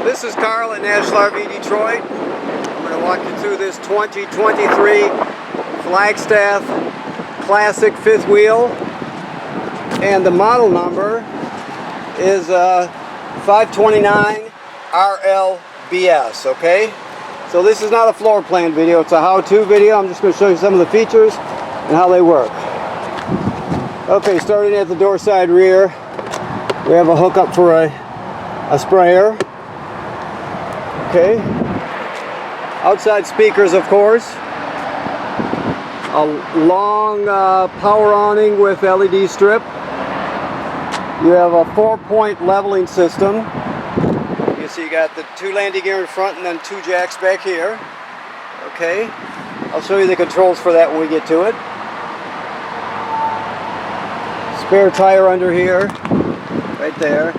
This is Carl at National RV Detroit. I'm going to walk you through this 2023 Flagstaff Classic fifth wheel, and the model number is 529 RLBS. Okay, so this is not a floor plan video, it's a how-to video. I'm just going to show you some of the features and how they work. Okay, starting at the door side rear, we have a hookup for a sprayer. Okay, outside speakers, of course, a long power awning with LED strip. You have a 4-point leveling system. You see you got the 2 landing gear in front and then 2 jacks back here. Okay, I'll show you the controls for that when we get to it. Spare tire under here, right there.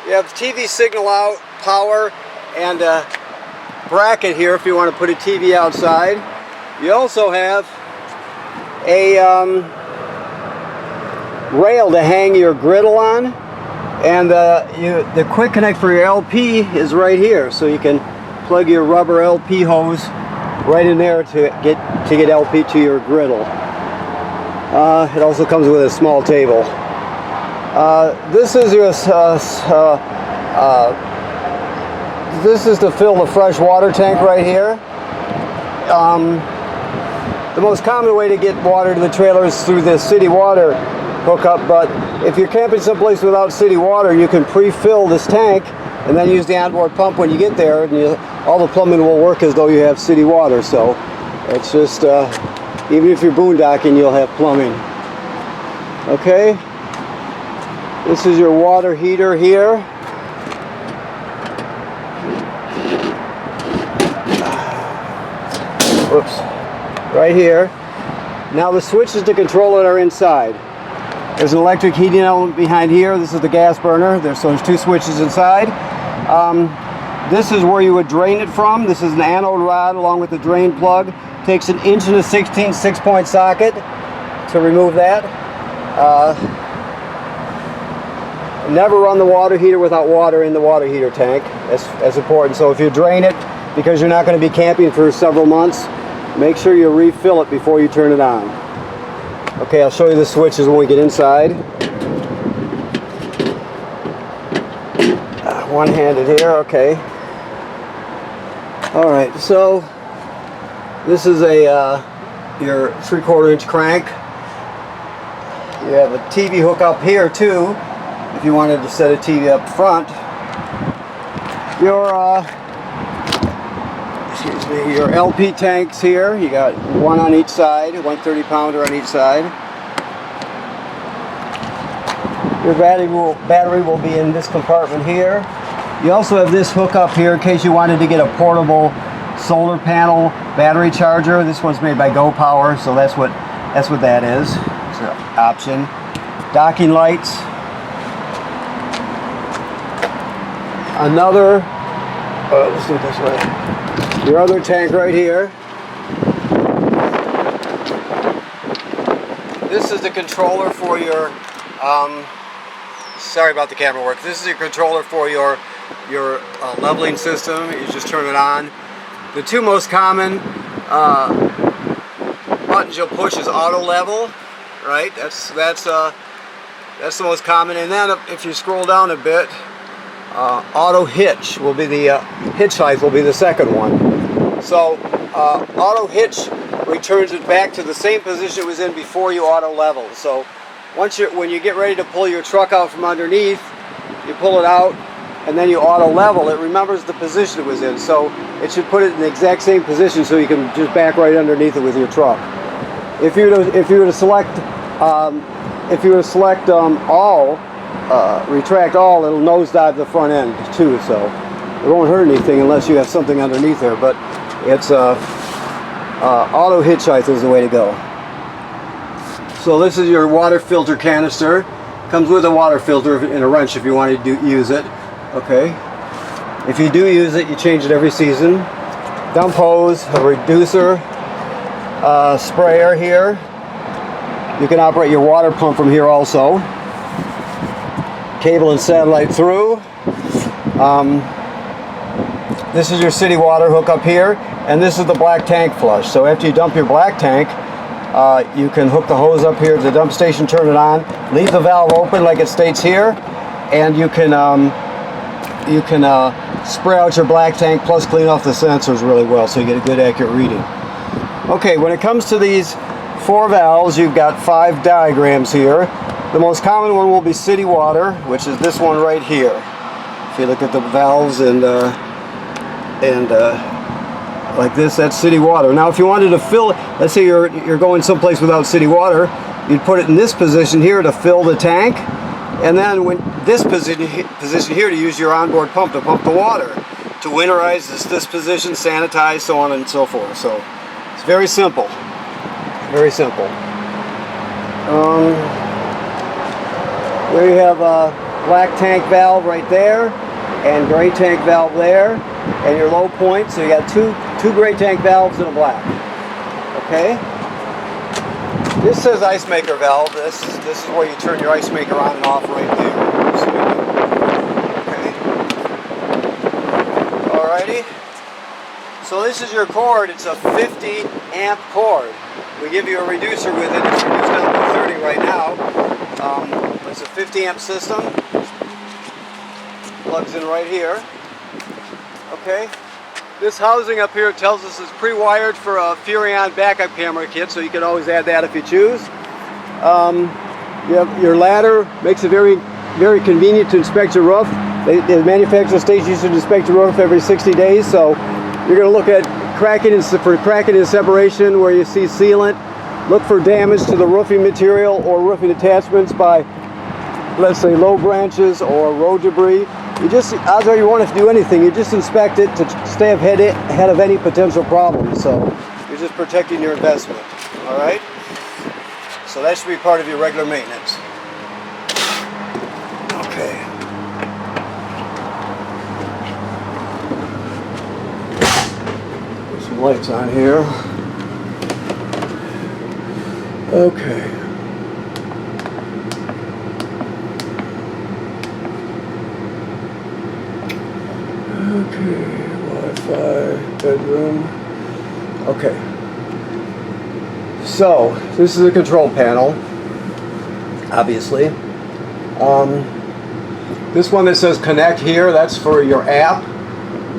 You have TV signal out, power, and a bracket here if you want to put a TV outside. You also have a rail to hang your griddle on, and the quick connect for your LP is right here, so you can plug your rubber LP hose right in there to get LP to your griddle. It also comes with a small table. This is your this is to fill the fresh water tank right here. The most common way to get water to the trailer is through the city water hookup, but if you're camping someplace without city water, you can pre-fill this tank and then use the onboard pump when you get there, and all the plumbing will work as though you have city water. So it's just even if you're boondocking, you'll have plumbing. Okay, this is your water heater here. Whoops, right here. Now the switches to control it are inside. There's an electric heating element behind here. This is the gas burner. There's 2 switches inside. This is where you would drain it from. This is an anode rod along with the drain plug. Takes an 1 1/16 6-point socket to remove that. Never run the water heater without water in the water heater tank. That's important. So if you drain it because you're not going to be camping for several months, make sure you refill it before you turn it on. Okay, I'll show you the switches when we get inside. One-handed here, okay. All right, so this is your 3/4 inch crank. You have a TV hookup here too, if you wanted to set a TV up front. Your LP tanks here, you got one on each side, 130-pounder on each side. Your battery will be in this compartment here. You also have this hookup here in case you wanted to get a portable solar panel battery charger. This one's made by Go Power, so that's what that is. It's an option. Docking lights. Another. Let's do it this way. Your other tank right here. This is the controller for your. Sorry about the camera work. This is your controller for your leveling system. You just turn it on. The 2 most common buttons you'll push is auto level, right? That's the most common. And then if you scroll down a bit, auto hitch will be the hitch height will be the second one. So auto hitch returns it back to the same position it was in before you auto level. So when you get ready to pull your truck out from underneath, you pull it out and then you auto level. It remembers the position it was in, so it should put it in the exact same position so you can just back right underneath it with your truck. If you were to select all, retract all, it'll nosedive the front end too, so it won't hurt anything unless you have something underneath there. But it's auto hitch height is the way to go. So this is your water filter canister. Comes with a water filter and a wrench if you want to use it. Okay. If you do use it, you change it every season. Dump hose, a reducer, sprayer here. You can operate your water pump from here also. cable and satellite through. This is your city water hookup here, and this is the black tank flush. So after you dump your black tank, you can hook the hose up here at the dump station, turn it on, leave the valve open like it states here, and you can spray out your black tank plus clean off the sensors really well so you get a good accurate reading. Okay, when it comes to these 4 valves, you've got 5 diagrams here. The most common one will be city water, which is this one right here. If you look at the valves and like this, that's city water. Now if you wanted to fill, let's say you're going someplace without city water, you'd put it in this position here to fill the tank, and then when this position here to use your onboard pump to pump the water. To winterize this position, sanitize, so on and so forth. So it's very simple. Very simple. There you have a black tank valve right there, and gray tank valve there, and your low point. So you got two gray tank valves and a black. Okay. This says ice maker valve. This is where you turn your ice maker on and off right there. Okay. Alrighty. So this is your cord. It's a 50 amp cord. We give you a reducer with it. It's reduced down to 30 right now. It's a 50 amp system. Plugs in right here. Okay. This housing up here tells us it's pre-wired for a Furrion backup camera kit, so you can always add that if you choose. You have your ladder. Makes it very, very convenient to inspect your roof. The manufacturer states you should inspect your roof every 60 days, so you're going to look at cracking and separation where you see sealant. Look for damage to the roofing material or roofing attachments by, let's say, low branches or road debris. You just, odds are you won't have to do anything. You just inspect it to stay ahead of any potential problems. So you're just protecting your investment. All right. So that should be part of your regular maintenance. Okay. Put some lights on here. Okay. Okay, Wi-Fi, bedroom. Okay. So, this is a control panel, obviously. This one that says connect here, that's for your app.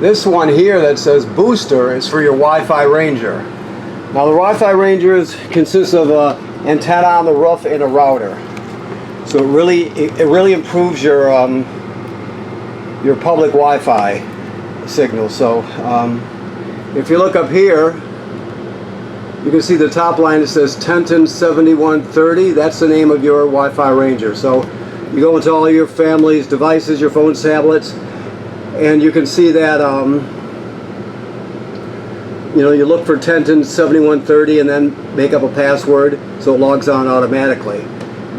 This one here that says booster is for your Wi-Fi Ranger. Now the Wi-Fi Ranger consists of an antenna on the roof and a router. So it really improves your public Wi-Fi signal. So if you look up here, you can see the top line that says Tenton 7130. That's the name of your Wi-Fi Ranger. So you go into all your family's devices, your phones, tablets, and you can see that you look for Tenton 7130 and then make up a password so it logs on automatically.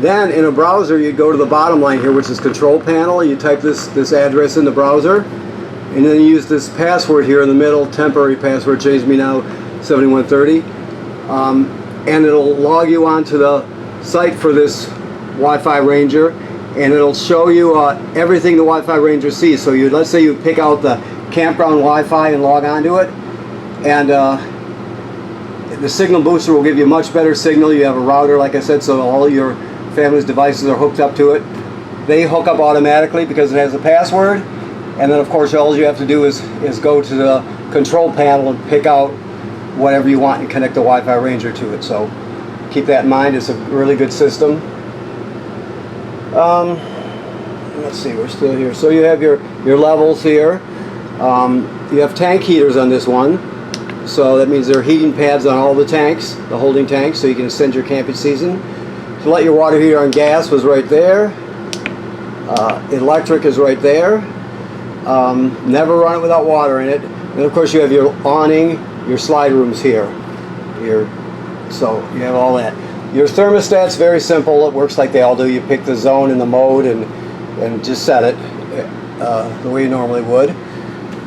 Then in a browser you go to the bottom line here, which is control panel. You type this address in the browser, and then you use this password here in the middle, temporary password, change me now 7130, and it'll log you onto the site for this Wi-Fi Ranger, and it'll show you everything the Wi-Fi Ranger sees. So let's say you pick out the campground Wi-Fi and log onto it, and the signal booster will give you much better signal. You have a router, like I said, so all your family's devices are hooked up to it. They hook up automatically because it has a password, and then of course all you have to do is go to the control panel and pick out whatever you want and connect the Wi-Fi Ranger to it. So keep that in mind. It's a really good system. Let's see, we're still here. So you have your levels here. You have tank heaters on this one. So that means there are heating pads on all the tanks, the holding tanks, so you can extend your camping season. To let your water heater on gas was right there. Electric is right there. Never run it without water in it. And of course you have your awning, your slide rooms here. So you have all that. Your thermostat's very simple. It works like they all do. You pick the zone and the mode and just set it the way you normally would.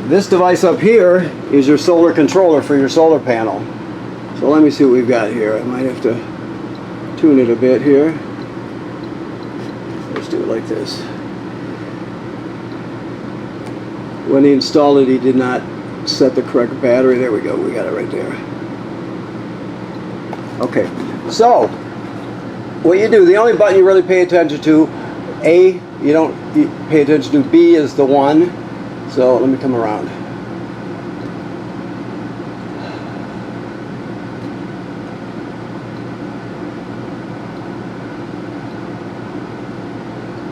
This device up here is your solar controller for your solar panel. So let me see what we've got here. I might have to tune it a bit here. Let's do it like this. when he installed it, he did not set the correct battery. There we go. We got it right there. Okay. So, what you do, the only button you really pay attention to, A, you don't pay attention to. B is the 1. So, let me come around.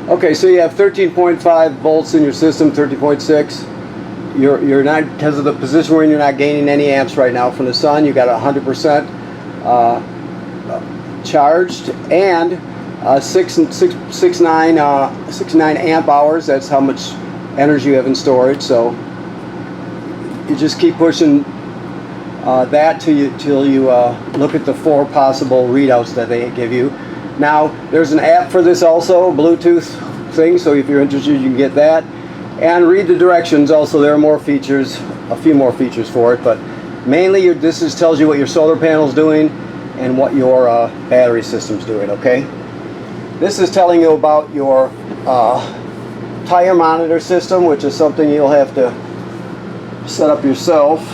Okay, so you have 13.5 volts in your system, 13.6. You're not, because of the position where you're not gaining any amps right now from the sun. You got 100% charged, and 69 amp hours. That's how much energy you have in storage. So you just keep pushing that till you look at the 4 possible readouts that they give you. Now, there's an app for this also, Bluetooth thing, so if you're interested, you can get that. And read the directions also. There are more features, a few more features for it, but mainly this tells you what your solar panel's doing and what your battery system's doing, okay? This is telling you about your tire monitor system, which is something you'll have to set up yourself.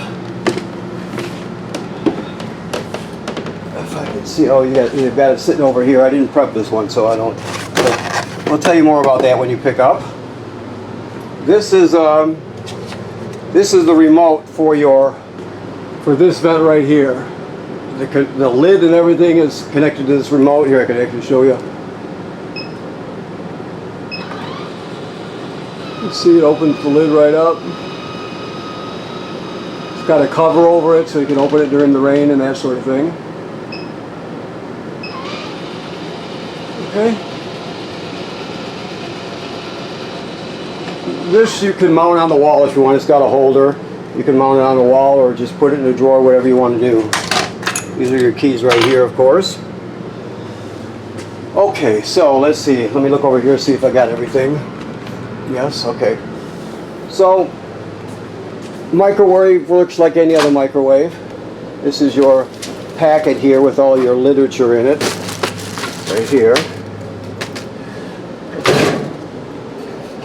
See, oh, you've got it sitting over here. I didn't prep this one, so I don't. We'll tell you more about that when you pick up. This is the remote for this vent right here. The lid and everything is connected to this remote. Here, I can actually show you. You see, it opens the lid right up. It's got a cover over it, so you can open it during the rain and that sort of thing. Okay. This you can mount on the wall if you want. It's got a holder. You can mount it on the wall or just put it in a drawer, whatever you want to do. These are your keys right here, of course. Okay, so let's see. Let me look over here, see if I got everything. Yes, okay. So, microwave works like any other microwave. This is your packet here with all your literature in it. Right here.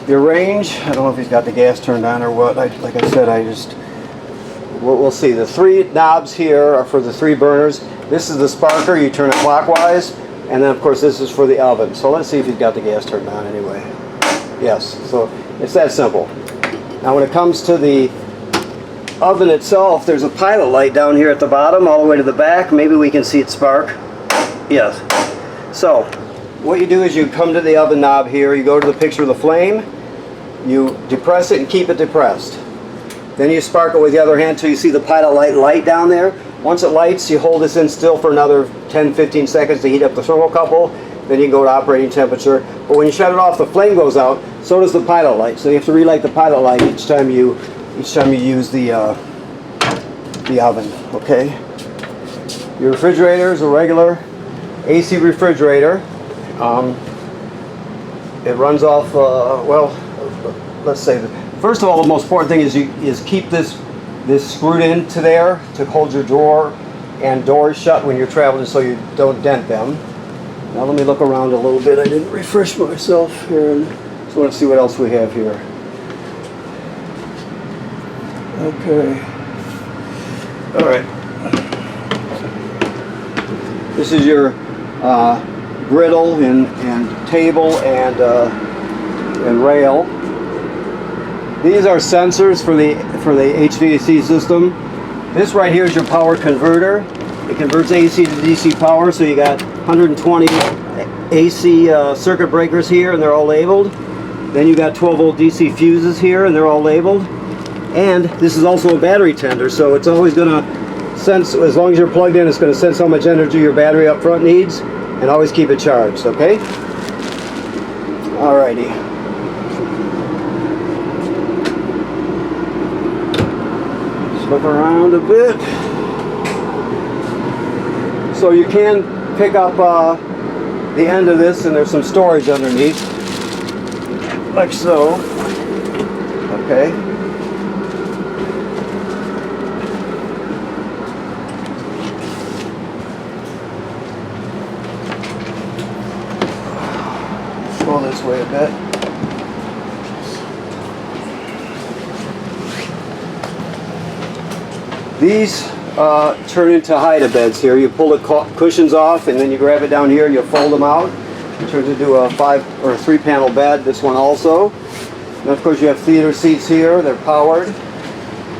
Your range, I don't know if he's got the gas turned on or what. Like I said, we'll see. The 3 knobs here are for the 3 burners. This is the sparker, you turn it clockwise. And then of course this is for the oven. So let's see if he's got the gas turned on anyway. Yes, so it's that simple. Now when it comes to the oven itself, there's a pilot light down here at the bottom all the way to the back. Maybe we can see it spark. Yes. So what you do is you come to the oven knob here, you go to the picture of the flame, you depress it and keep it depressed. Then you spark it with the other hand till you see the pilot light down there. Once it lights, you hold this in still for another 10-15 seconds to heat up the thermocouple. Then you can go to operating temperature. But when you shut it off, the flame goes out, so does the pilot light. So you have to relight the pilot light each time you use the oven, okay? Your refrigerator is a regular AC refrigerator. It runs off, well, let's say, first of all, the most important thing is keep this screwed into there to hold your drawer and doors shut when you're traveling so you don't dent them. Now let me look around a little bit. I didn't refresh myself here, and just want to see what else we have here. Okay. All right. This is your griddle and table and rail. These are sensors for the HVAC system. This right here is your power converter. It converts AC to DC power, so you got 120 AC circuit breakers here, and they're all labeled. Then you got 12 volt DC fuses here, and they're all labeled. And this is also a battery tender, so it's always going to sense, as long as you're plugged in, it's going to sense how much energy your battery up front needs, and always keep it charged, okay? Alrighty. Just look around a bit. So you can pick up the end of this, and there's some storage underneath, like so. Okay. Go this way a bit. These turn into hide-a-beds here. You pull the cushions off and then you grab it down here and you fold them out. It turns into a 5 or 3 panel bed, this one also. And of course you have theater seats here, they're powered.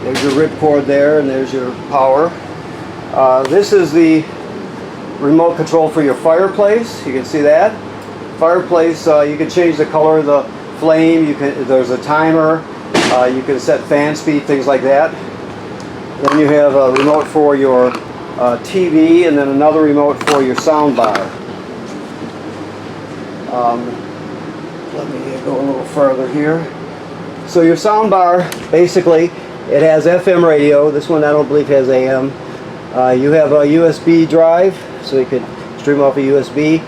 There's your ripcord there and there's your power. This is the remote control for your fireplace. You can see that. Fireplace, you can change the color of the flame. There's a timer. You can set fan speed, things like that. Then you have a remote for your TV and then another remote for your sound bar. Let me go a little further here. So your sound bar, basically, it has FM radio. This one I don't believe has AM. You have a USB drive, so you can stream off a USB.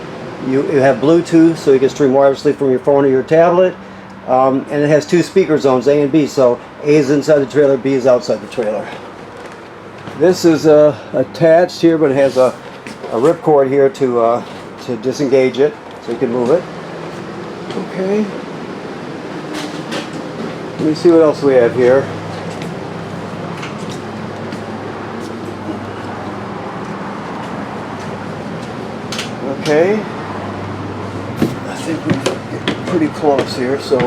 You have Bluetooth, so you can stream wirelessly from your phone or your tablet. And it has 2 speaker zones, A and B, so A is inside the trailer, B is outside the trailer. This is attached here, but it has a ripcord here to disengage it, so you can move it. Okay. Let me see what else we have here. Okay. I think we're getting pretty close here, so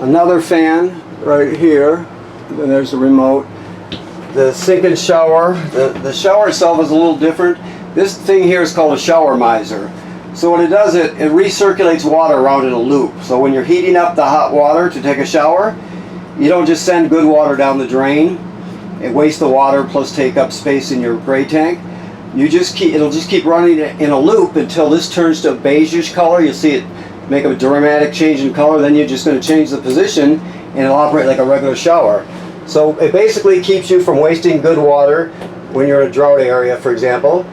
another fan right here, and then there's the remote. The sink and shower, the shower itself is a little different. This thing here is called a shower miser. So what it does, it recirculates water around in a loop. So when you're heating up the hot water to take a shower, you don't just send good water down the drain and waste the water plus take up space in your gray tank. It'll just keep running in a loop until this turns to a beigeish color. You'll see it make a dramatic change in color. Then you're just going to change the position and it'll operate like a regular shower. So it basically keeps you from wasting good water when you're in a drought area, for example.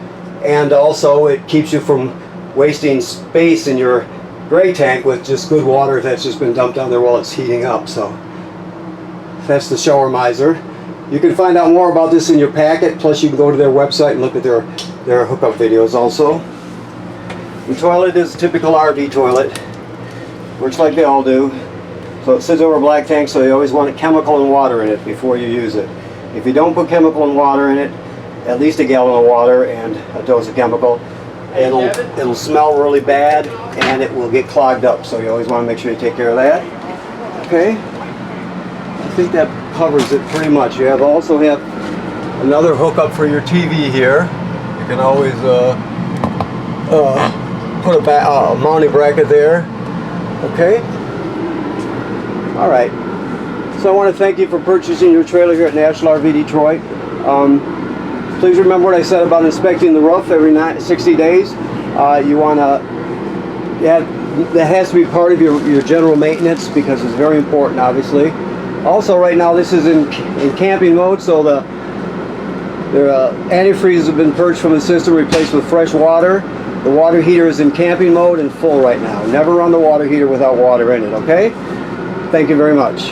And also it keeps you from wasting space in your gray tank with just good water that's just been dumped down there while it's heating up. So that's the shower miser. You can find out more about this in your packet, plus you can go to their website and look at their hookup videos also. The toilet is a typical RV toilet. Works like they all do. So it sits over a black tank, so you always want chemical and water in it before you use it. If you don't put chemical and water in it, at least a gallon of water and a dose of chemical, it'll smell really bad and it will get clogged up. So you always want to make sure you take care of that. Okay. I think that covers it pretty much. You also have another hookup for your TV here. You can always put a mounting bracket there. Okay. All right. So I want to thank you for purchasing your trailer here at National RV Detroit. Please remember what I said about inspecting the roof every 60 days. You want to, that has to be part of your general maintenance because it's very important, obviously. Also, right now this is in camping mode, so the antifreeze has been purged from the system, replaced with fresh water. The water heater is in camping mode and full right now. Never run the water heater without water in it, okay? Thank you very much.